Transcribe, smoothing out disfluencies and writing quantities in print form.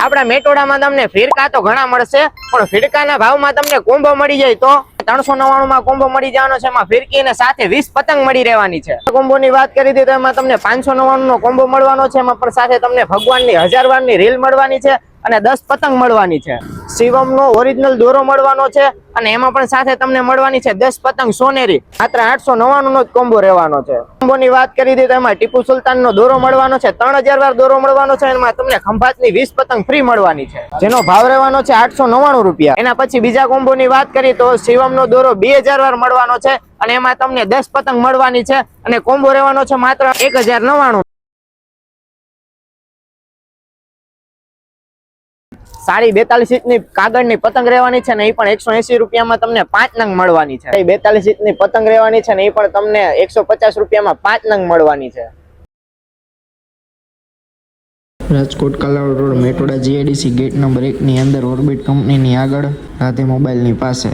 આપણા મેટોડામાં તમને ફિરકા તો ઘણા મળશે, પણ ફિરકાના ભાવમાં તમને કોમ્બો મળી જાય તો 399 માં કોમ્બો મળી જવાનો છે. એમાં ફિરકી અને સાથે 20 પતંગ મળી રહેવાની છે. કોમ્બો ની વાત કરી દીધી તો એમાં તમને 599 નો કોમ્બો મળવાનો છે. એમાં પણ સાથે તમને ભગવાનની 1000 વારની રીલ મળવાની છે અને 10 પતંગ મળવાની છે. શિવમ નો ઓરિજિનલ દોરો મળવાનો છે અને એમાં પણ સાથે તમને મળવાની છે 10 પતંગ સોનેરી. માત્ર 899 નો જ કોમ્બો રહેવાનો છે. કોમ્બો ની વાત કરી દીધી તો એમાં ટીપુ સુલતાન નો દોરો મળવાનો છે, 3000 વાર દોરો મળવાનો છે. એમાં તમને ખંભાતની 20 પતંગ ફ્રી મળવાની છે, જેનો ભાવ રહેવાનો છે 899 રૂપિયા. એના પછી બીજા કોમ્બો ની વાત કરી તો શિવમ નો દોરો 2000 વાર મળવાનો છે અને એમાં તમને 10 પતંગ મળવાની છે અને કોમ્બો રહેવાનો છે માત્ર 1099. સાડી 42 ઇંચની કાગળની પતંગ રહેવાની છે ને એ પણ 180 રૂપિયામાં તમને 5 નંગ મળવાની છે. 42 ઇંચની પતંગ રહેવાની છે ને એ પણ તમને 150 રૂપિયામાં 5 નંગ મળવાની છે. Rajkot Kalavad road Metoda GIDC gate number 1 ની અંદર ઓર્બિટ કંપનીની આગળ રાધે મોબાઈલની પાસે.